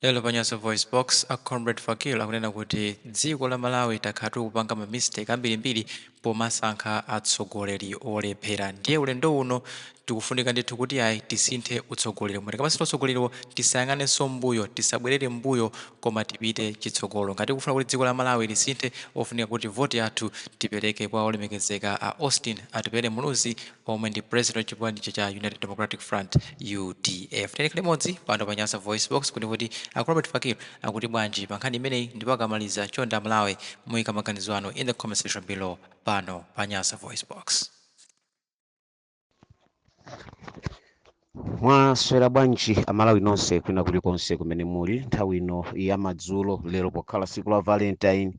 Lelo panyaso voice box a comrade Fakil akunena kuti dziko la Malawi takhatu kupanga mistake ambirimbiri pomasankha atsogoleri olephera. Ndiye ulendo uno tikufunika ndithu kuti ayi tisinthe utsogoleri mwene kamasintha utsogoleriwo tisayang'anenso mbuyo tisabwerere mbuyo koma tipite chitsogolo. Ngati kufuna kuti dziko la Malawi lisinthe ofunika kuti voti yathu tipereke kwa olemekezeka a Austin Atipere Muluzi omwe ndi president chipani cha United Democratic Front UDF. Tiyeni limodzi pano panyasa voice box kuti Robert Fakir akuti bwanji pankhani imeneyi ndipo akamaliza chonda Malawi muyika maganizo anu in the comment section below pano panyasa voice box. Mwaswera bwanji amalawi nonse kwina kulikonse kumene muli nthawi ino ya madzulo lero pokhala siku la Valentine.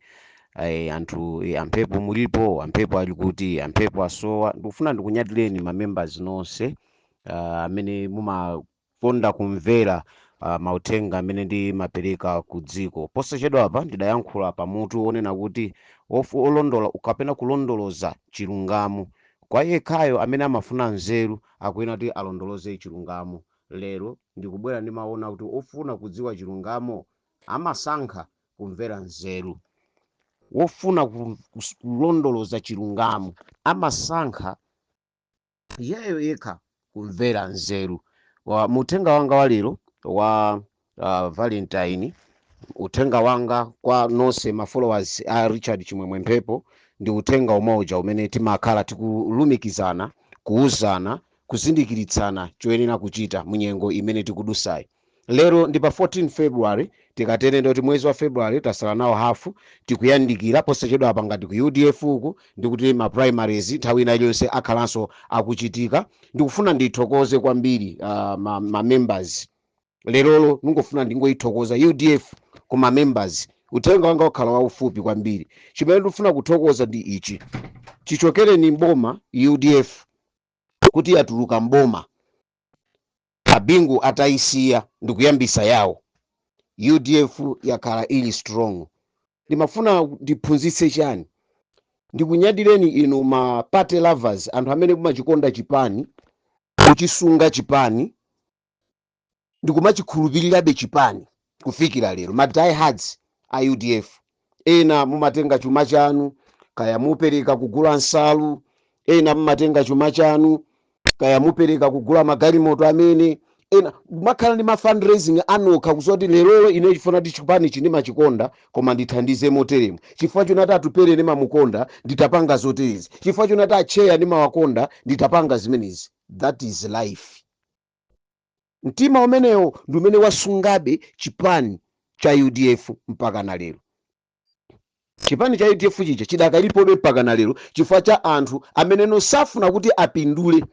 Anthu amphepo mulipo, amphepo ali kuti, amphepo asowa. Ndikufuna ndikunyatireni ma members nonse amene mumakonda kumvera mauthenga amene ndimapereka ku dziko. Posachedwa apa ndidayankhula pamutu onena kuti olondola ukapena kulondoloza chilungamo kwa yekhayo amene amafuna nzeru akuyenera kuti alondoloze chilungamo. Lero ndikubwera ndimaona kuti ofuna kudziwa chilungamo amasankha kumvera nzeru. Wofuna kulondoloza chilungamo amasankha iyeyo yekha kumvera nzeru. Uthenga wanga wa lero wa Valentine, uthenga wanga kwa nonse ma followers a Richard Chimwemwe Mphepo ndi uthenga umoja umene timakhala tikulumikizana, kuuzana, kuzindikiritsana choyenera kuchita munyengo imene tikudusayi. Lero ndi pa 14 February, tikatere ndoti mwezi wa February tasala nawo hafu, tikuyandikira posachedwa apa ngati ku UDF uku ndikuti ma primaries nthawi ina iliyonse akhalanso akuchitika. Ndikufuna ndithokoze kwambiri ma members. Lerolo ningofuna ndingoyithokoza UDF kuma members. Uthenga wanga wakhala waufupi kwambiri. Chimene ndikufuna kuthokoza ndi ichi: chichokereni mboma UDF kuti yatuluka mboma, abingu atayisiya ndikuyambisa yawo. UDF yakhala ili strong. Ndimafuna ndiphunzitse chani? Ndikunyadireni inu ma party lovers, anthu amene mumachikonda chipani, kuchisunga chipani, ndikumachikhulupirirabe chipani kufikira lero. Ma diehards a UDF ena mumatenga chuma chanu kaya mupereka kugula nsalu, ena mumatenga chuma chanu kaya mupereka kugula magalimoto amene ena makhala ndi ma fundraising anokha kuzoti lero ine chifuna kuti chipani chindimachikonda koma ndithandize moteremo. Chifukwa chonati atupere ndimamukonda nditapanga zotezi. Chifukwa chonati acheya ndimawakonda nditapanga zimenezi. That is life. Mtima umenewo ndi umene wasungabe chipani cha UDF mpaka na lero. Chipani cha UDF chicha chidakalipobe mpaka na lero chifukwa cha anthu amene nosafuna kuti apindule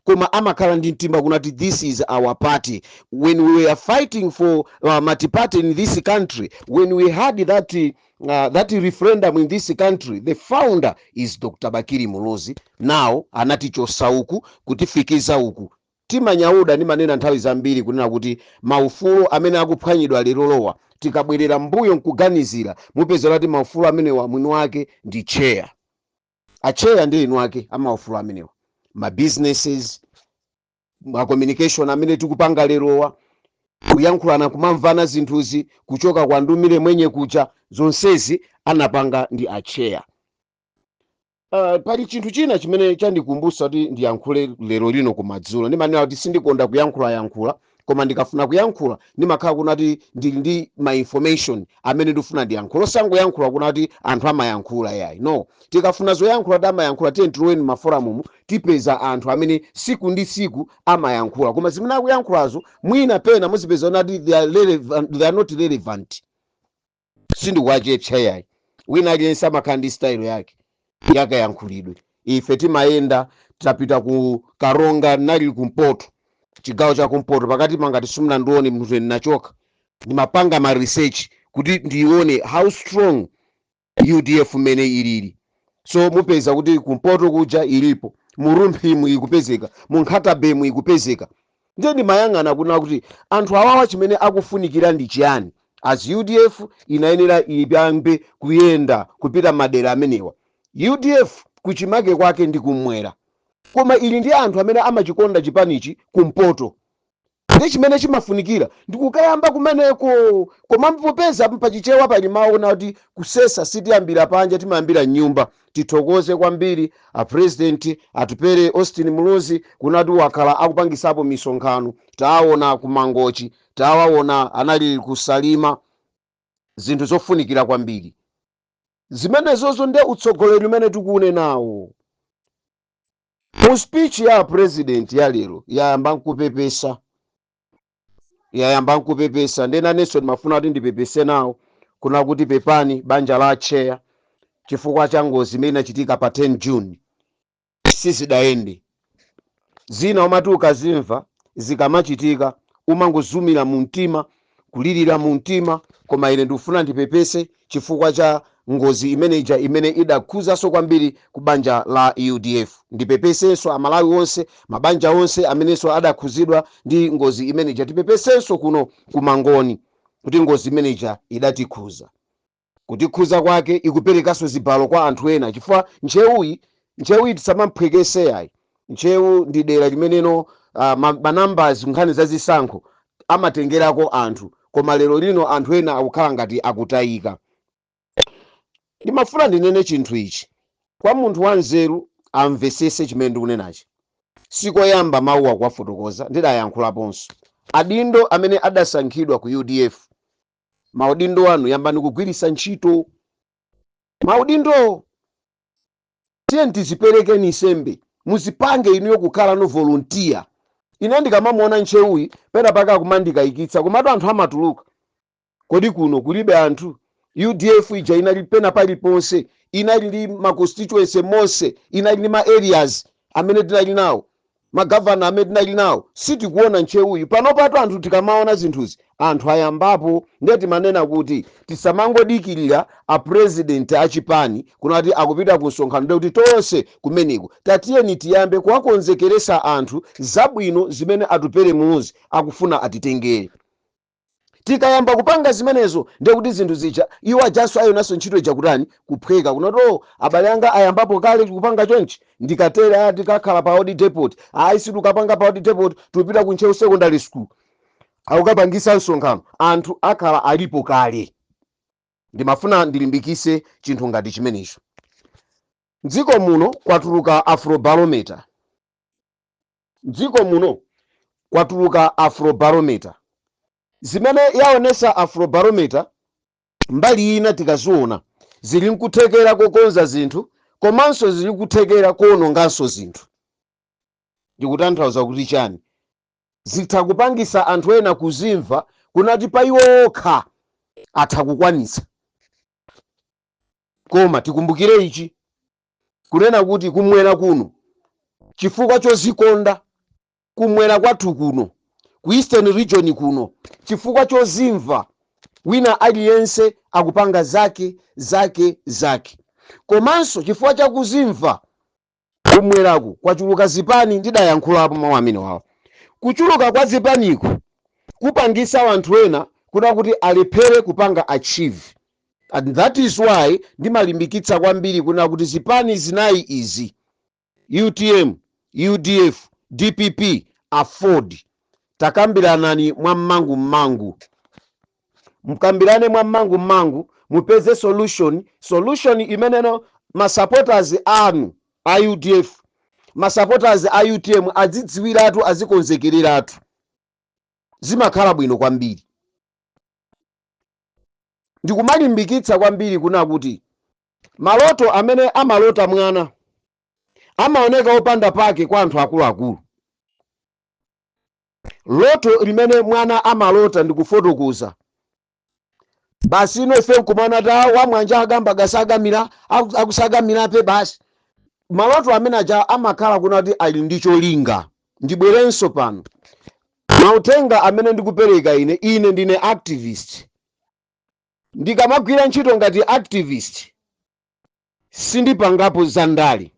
koma amakhala ndi mtima kunati this is our party. When we were fighting for multi-party in this country, when we had that referendum in this country, the founder is Dr. Bakiri Muluzi. Now anatichosa uku kutifikiza uku. Timanyauda ni manena nthawi zambiri kunena kuti maufulu amene akuphwanyidwa lero lowa tikabwerera mbuyo nkuganizira mupeza kuti maufulu amene wa mwini wake ndi chair. Acheya ndi inu wake amaufulu amenewa. Ma businesses, ma communication amene tikupanga lerowa, kuyankhulana kumamvana zinthuzi kuchoka kwa ndumire mwenye kucha, zonsezi anapanga ndi acheya. Pali chinthu china chimene chandikumbusa kuti ndiyankhule lero lino kumadzulo. Ndimanena kuti sindikonda kuyankhula koma ndikafuna kuyankhula ndimakhala kunati ndili ndi ma information amene ndifuna ndiyankhula. Osangoyankhula kunati anthu amayankhula yayi. No, tikafuna zoyankhula kuti amayankhula tiye tiloweni maforamumu tipeza anthu amene siku ndi siku amayankhula. Koma zimene akuyankhulazo mwina pena muzipeza unati they are not relevant. Sindikuwachepsa yayi. Wina aliyense amakhala ndi style yake yakayankhulidwe. Ife timayenda tapita ku Karonga nali kumpoto, chigawo cha kumpoto pakati mangati sumuna ndione mnthu nachoka. Ndimapanga ma research kuti ndione how strong UDF mene ilili. So mupeza kuti kumpoto kuja ilipo, Murumphimu ikupezeka, Munkhatabemu ikupezeka. Ndiye ndimayang'ana kuna kuti anthu awawa chimene akufunikira ndi chiyani. As UDF inayenera iyambe kuyenda kupita madera amenewa. UDF kuchimake kwake ndi kumwera. Koma ili ndi anthu amene amachikonda chipanichi kumpoto. ndi chimene chimafunikira ndikukayamba kumeneko. Koma popeza pachichewa pali mawu kuti kusesa sitiyambira panja timayambira nyumba. Tithokoze kwambiri a president atupere Austin Muluzi kunati wakhala akupangisapo misonkhano, tawaona kumangochi, tawaona anali kusalima, zinthu zofunikira kwambiri zimenezozo. Nde utsogoleri umene tikuunenawo mu speech ya president ya lero yayamba nkupepesa ndenanenso ndimafuna kuti ndipepese nawo kuna kuti pepani banja la Cheya chifukwa cha ngozi imene inachitika pa 10 June sizidayende. Zina umati ukazimva zikamachitika umangozumira mu mtima, kulirira mu mtima, koma ine ndikufuna ndipepese chifukwa cha ngozi imene idakhuzanso kwambiri ku banja la UDF. Ndipepesenso amalawi onse, mabanja onse amenenso adakhuzidwa ndi ngozi imeneja. Tipepesenso kuno kumangoni kuti ngozi imeneja idatikhuza. Kutikhuza kwake ikuperekanso zibalo kwa anthu ena chifukwa nchewuyi tisamamphwekese ayi. Nchewu ndi dera limeneno manambers nkhani za zisankho amatengerako anthu, koma lero lino anthu ena akukhala ngati akutayika. Ndimafuna ndinene chinthu ichi kwa munthu wanzeru amvesese chimene ndikunenachi. Sikoyamba mawu akuwafotokoza ndidayankhulaponso. Adindo amene adasankhidwa ku UDF, maudindo anu yambani kugwiritsa ntchito maudindo. Tiye tiziperekeni nsembe, muzipange inuyo kukhala no volunteer. Ine ndikamamuona nchewuyi pena paka akumandikayikitsa komatu anthu amatuluka. Kodi kuno kulibe anthu? UDF ija inali pena paliponse, inali ndi ma constituency monse, inali ndi ma areas amene tinali nawo, magavana amene tinali nawo. Sitikuona nchewuyi panopato anthu tikamaona zinthuzi anthu ayambapo. Ndeti manena kuti tisamangodikirira a president achipani kunati akupita ku msonkhano ndekuti tonse kumeneko. Tatiyeni tiyambe kuwakonzekeresa anthu zabwino zimene atupere Muluzi akufuna atitengere. Tikayamba kupanga zimenezo ndekuti zinthu zija iwo ajaso ayonanso ntchito ija kutani kuphweka kunoto abale anga ayambapo kale kupanga chonchi. Ndikatera tikakhala pa audit depot aisi tukapanga pa audit depot tupita ku Nchewu secondary school akukapangisa msonkhano anthu akhala alipo kale. Ndimafuna ndilimbikise chinthu ngati chimenecho. Dziko muno kwatuluka Afrobarometer. Zimene yaonesa Afrobarometer mbali ina tikaziona zili nkuthekera kokonza zinthu komanso zili kuthekera kuononganso zinthu. Ndikutanthauza kuti chani? Zitha kupangisa anthu ena kuzimva kunati pa iwo okha atha kukwanitsa. Koma tikumbukire ichi kunena kuti kumwera kuno chifukwa chozikonda, kumwera kwathu kuno ku Eastern region kuno chifukwa chozimva wina aliyense akupanga zake. Komanso chifukwa chakuzimva kumweraku kwachuluka zipani. Ndidayankhulapo mawu amene wawo. Kuchuluka kwa zipaniko kupangisa anthu ena kuna kuti alephere kupanga achieve. And that is why ndimalimbikitsa kwambiri kuna kuti zipani zinayi izi UTM, UDF, DPP afford. Takambiranani mwammangu. Mkambirane mwammangu mupeze solution imeneno masupporters anu a UDF, masupporters a UTM azidziwiratu azikonzekereratu. Zimakhala bwino kwambiri. Ndikumalimbikitsa kwambiri kuna kuti maloto amene amalota mwana amaoneka opanda pake kwa anthu akuluakulu. Loto limene mwana amalota ndikufotokoza basi ino ife nkumana ta wamwanja agamba gasagamira akusagamirape basi. Maloto amene aja amakhala kunati ali ndi cholinga. Ndibwerenso pano mautenga amene ndikupereka ine ndine activist. Ndikamagwira ntchito ngati activist sindipangapo zandali,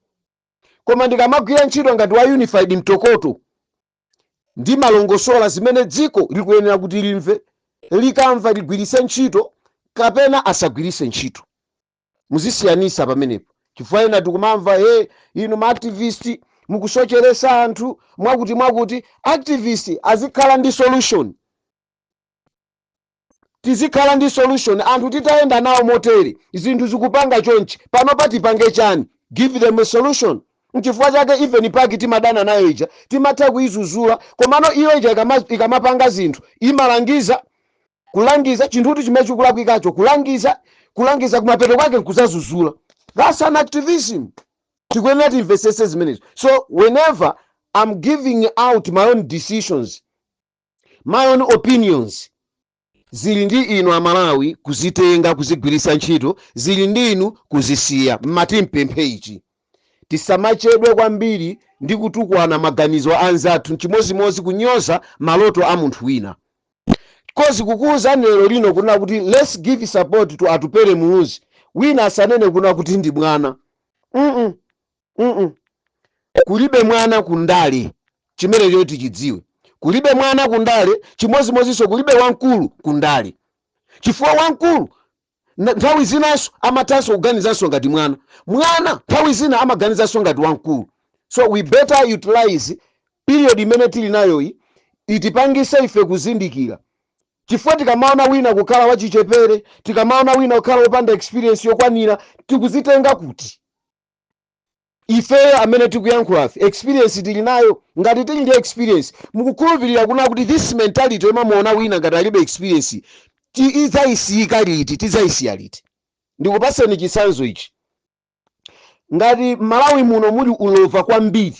koma ndikamagwira ntchito ngati wa Unified Mtokoto ndi malongosola zimene dziko likuyenera kuti limve, likamva ligwirise ntchito kapena asagwirise ntchito. Muzisiyanisa pamenepo chifukwa ena tikumamva inu ma activist mukusocheresa anthu mwakuti activist azikhala ndi solution. Tizikhala ndi solution, anthu titayenda nawo motere zinthu zikupanga chonchi panopa tipange chani, give them a solution. Nchifukwa chake even paki timadana nayo ija timatha kuizuzula, komano iyo ija ikamapanga zinthu imalangiza kulangiza chinthuti chimene chikulakwikacho kulangiza kumapeto kwake nkuzazuzula. That's an activism. Tikuyenera timvesese zimenezo. So whenever I'm giving out my own decisions, my own opinions, zili ndi inu Amalawi kuzitenga kuzigwiritsa ntchito, zili ndi inu kuzisiya. Mmatimpemphe ichi tisamachedwe kwambiri ndi kutukwana maganizo anzathu chimozimozi kunyoza maloto a munthu wina. Kozi kukuza lero lino kuna kuti let's give support to Atupele Muluzi, wina asanene kuna kuti ndi mwana. Kulibe mwana kundale, chimene choti chidziwe. Kulibe mwana kundale, chimozimozinso kulibe wankulu kundale. Chifukwa wankulu nthawi zinaso amatanso kuganizanso ngati mwana. Mwana nthawi zina amaganizanso ngati wankulu. So we better utilize period imene tili nayoyi itipangise ife kuzindikira. Chifukwa tikamaona wina kukhala wachichepere, tikamaona wina kukhala wopanda experience yokwanira, tikuzitenga kuti ife amene tikuyankhulafe experience tili nayo. Ngati tili ndi experience mukukhulupirira kuna kuti this mentality imamuona wina ngati alibe experience tizaisiyika liti, tizayisiya liti. Ndikupaseni chitsanzo ichi. Ngati Malawi muno muli ulova kwambiri,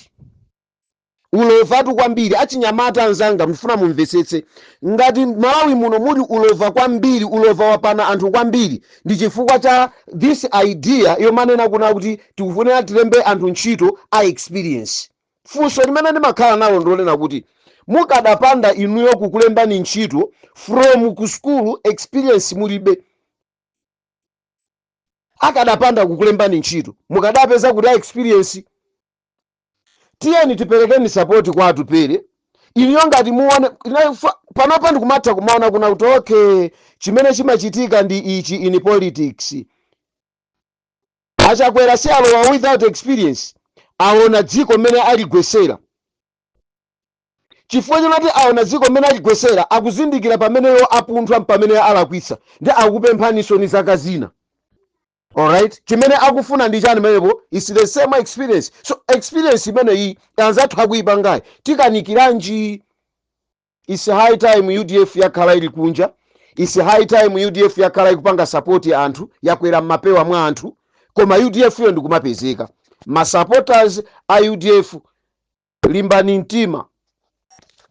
ulovatu kwambiri, achinyamata anzanga mfuna mumvesetse, ngati Malawi muno muli ulova kwambiri, ulova wapana anthu kwambiri, ndi chifukwa cha this idea yomanena kuna kuti tikufunira tilembe anthu ntchito a experience. Funso limene ndimakhala nawo ndolena kuti mukadapanda inuyo kukulembani ntchito from ku school experience mulibe. Akadapanda kukulembani ntchito mukadapeza kuti experience. Tiyeni tiperekeni support kwa Atupele. Iliyo ngati muone panopa ndikumatha kumaona kuna kuti okay chimene chimachitika ndi ichi in politics. Achakwera si alowa without experience, aona dziko mmene aligwesera. Chifukwa chonati aona dziko mmene aligwesera akuzindikira pameneyo apunthwa pamene alakwitsa ndi akupemphaniso ni zaka zina. Alright, chimene akufuna ndi chani menepo is the same experience. So experience imene iyi anzathu akuipangayi tikanikiranji. It's high time UDF yakhala ili kunja. It's high time UDF yakhala ikupanga support ya anthu yakwera mapewa mwa anthu, koma UDF yo ndikumapezeka. Ma supporters a UDF limbani mtima,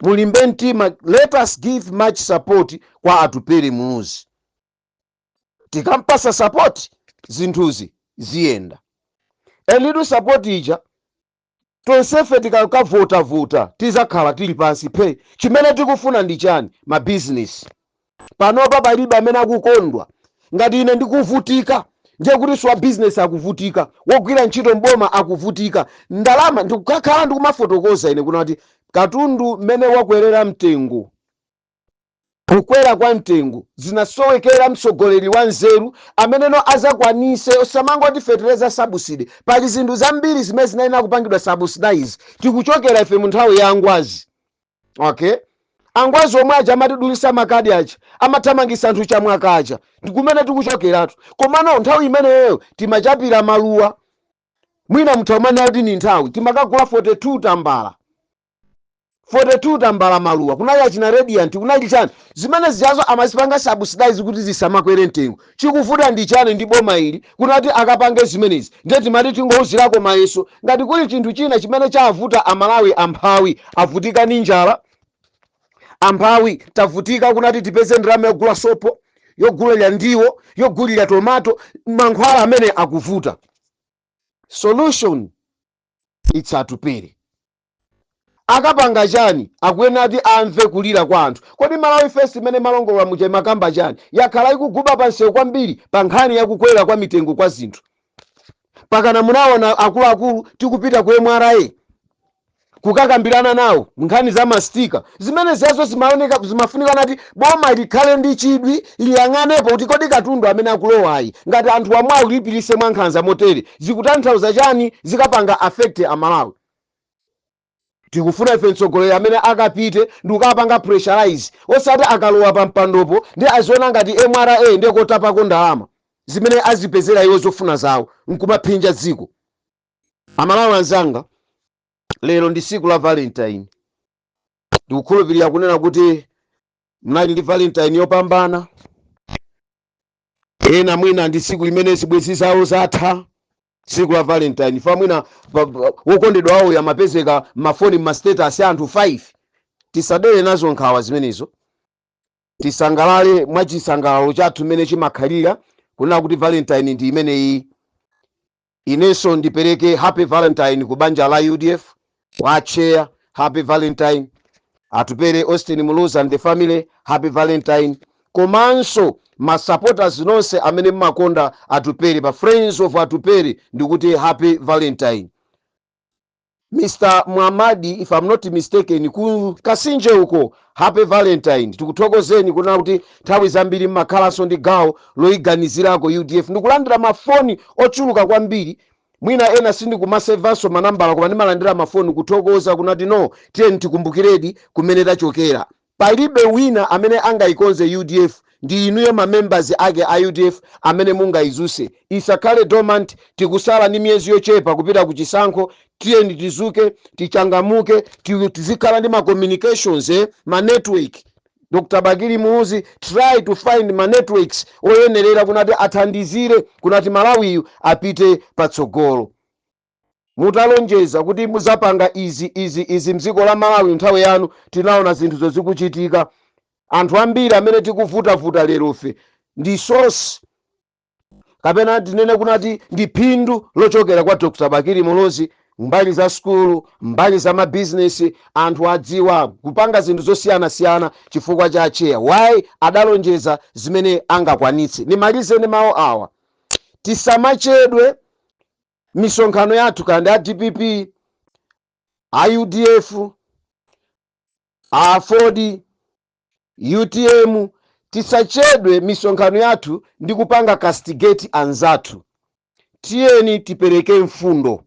mulimbe mtima. Let us give much support kwa Atupele Muluzi. Tikampasa support zinthuzi ziyenda. A little support ija tonsefe tikakavota tizakhala tili pansi phe. Chimene tikufuna ndi chani? Ma business. Panopa palibe amene akukondwa. Ngati ine ndikuvutika ndiye kuti swa business akuvutika, wogwira ntchito mboma akuvutika. Ndalama ndikukhala ndikumafotokoza ine kuna kuti katundu mmene wakwerera mtengo, kukwera kwa mtengo zinasowekera mtsogoleri wa nzeru ameneno azakwanise osamangoti fertilizer subsidy. Pali zinthu zambiri zimene zinayenera kupangidwa subsidize tikuchokera ife mu nthawi ya angwazi. Okay, angwazi omwe aja amatidulisa makadi aja amathamangisa anthu chamwaka aja ndikumene tikuchokeratu. Komano nthawi imeneyo timachapira maluwa, mwina mthaumane kuti ni nthawi timakagula 42 tambala 42 tambala maluwa, kunali achina Radiant, kunali chani zimene zijazo amazipanga subsidize kuti zisamakwere mtengo. Chikuvuta ndi chani ndi boma ili kunati akapange zimenezi ndiye timati tingouzirako mayeso. Ngati kuli chinthu china chimene chavuta Amalawi amphawi avutika ni njala, amphawi tavutika kunati tipeze ndalama yogula sopo, yogulira ndiwo, yogulira tomato, mankhwala amene akuvuta. Solution it's Atupele. Akapanga chani akuyenera kuti amve kulira kwa anthu. Kodi Malawi First imene malongola muja makamba chani yakhala ikuguba pansewu kwambiri pa nkhani yakukwera kwa mitengo kwa zinthu. Pakana munaona akuluakulu tikupita ku MRA kukakambirana nawo nkhani za mastika zimene ziyazo zimaoneka zimafunika nati boma likhale ndi chidwi liyang'anepo kuti kodi katundu amene akulowayi ngati anthu amwe ulipirise mwankhanza motere zikutanthauza chani, zikapanga affect Amalawi. tikufuna ife mtsogoleri amene akapite ndi kukapanga pressurize osati akalowa pa mpandopo ndi aziona ngati MRA ndiye kotapako ndalama zimene azipezera iwo zofuna zawo nkumaphinja dziko. Amalawi anzanga, lero ndi tsiku la Valentine. Ndikukhulupirira kunena kuti mnali ndi Valentine yopambana. Ena mwina ndi tsiku limene zibwenzi zawo zatha. Tsiku la Valentine fa mwina wokondedwa wawo yamapezeka mafoni mastatus anthu 5. Tisadere nazo nkhawa zimenezo. Tisangalale mwachisangalalo chathu mmene chimakhalira kunena kuti Valentine ndi imeneyi. Inenso ndipereke happy Valentine ku banja la UDF wa chair, happy Valentine. Atupere Austin Muluza and the family, happy Valentine. Komanso ma supporters nonse amene mmakonda Atupere, pa friends of Atupere, ndikuti happy Valentine. Mr. Muhammadi, if I'm not mistaken, ku Kasinje uko, happy Valentine. Tikuthokozeni kunena kuti nthawi zambiri mmakhalanso ndi gawo loyiganizirako UDF. Ndikulandira mafoni ochuluka kwambiri. Mwina ena sindikumasevanso manambala koma ndimalandira mafoni kuthokoza kunati no, tiyeni tikumbukiredi kumene tachokera. Palibe wina amene angayikonze UDF ndi inuyo ma members ake a UDF amene mungayizuse. Isakhale dormant, tikusala ndi miyezi yochepa kupita ku chisankho, tiyeni tizuke, tichangamuke, tizikhala ndi ma communications, ma network. Dr. Bagiri Muhuzi, try to find ma networks oyenerera kunati athandizire kunati Malawiyu apite patsogolo. Mutalonjeza kuti muzapanga izi mdziko la Malawi nthawi yanu, tinaona zinthu zozikuchitika. Anthu ambiri amene tikuvutavuta lerofe ndi source kapena tinene kunati ndi phindu lochokera kwa Dr. Bagiri Muhuzi. Mbali za skulu, mbali za ma business, anthu adziwa kupanga zinthu zosiyana-siyana chifukwa cha chair. Why adalonjeza zimene angakwanitse. Nimalize ndi mawu awa. Tisamachedwe misonkhano yathu kandi a DPP, a UDF, a Ford, UTM, tisachedwe misonkhano yathu ndi kupanga castigate anzathu. Tiyeni tipereke mfundo.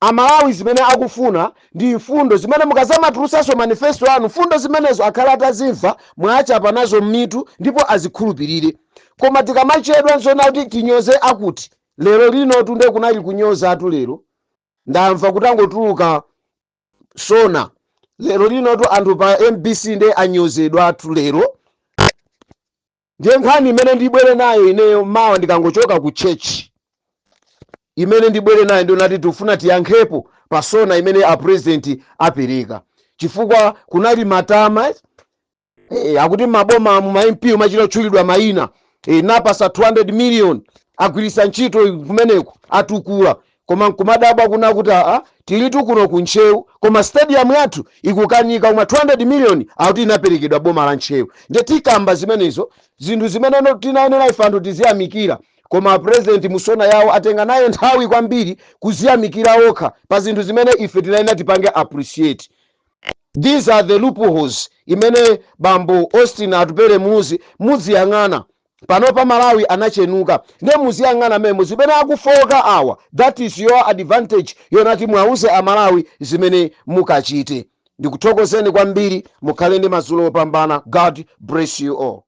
Amalawi zimene akufuna ndi mfundo zimene mukazamatulusaso manifesto anu, mfundo zimenezo akhala atazimva mwachapa nazo mmitu ndipo azikhulupirire. Koma tikamachedwa nzona kuti tinyoze akuti lero lino tunde kunali kunyoza atu lero ndamva kutangotuluka sona lero lino tu anthu pa MBC nde anyozedwa atu lero. Ndiye nkhani imene ndibwere nayo ineyo mawa ndikangochoka ku church, imene ndibwere nayo ndio nati tufuna tiyankhepo pa sona imene a president apereka chifukwa kunali matama akuti maboma mu MP machira tchulidwa maina napasa 200 million agwirisa ntchito kumeneko atukula. Koma nkumadabwa kuna kuti tilitu kuno kunchewu koma stadium yathu ikukanika uma 200 million akuti inaperekedwa boma la Nchewu. Ndiye tikamba zimenezo zinthu zimene tinayenera ifandu tiziyamikira. Koma president musona yawo atenga nayo nthawi kwambiri kuziyamikira okha pa zinthu zimene ife tinayenera tipange appreciate. These are the loopholes imene bambo Austin Atupere muziyang'ana. Pano pa Malawi anachenuka. Ndiye muziyang'ana memo zimene akufoka awa. That is your advantage. Yonati mwauze Amalawi zimene mukachite. Ndikuthokozeni kwambiri, mukhale ndi madzulo opambana. God bless you all.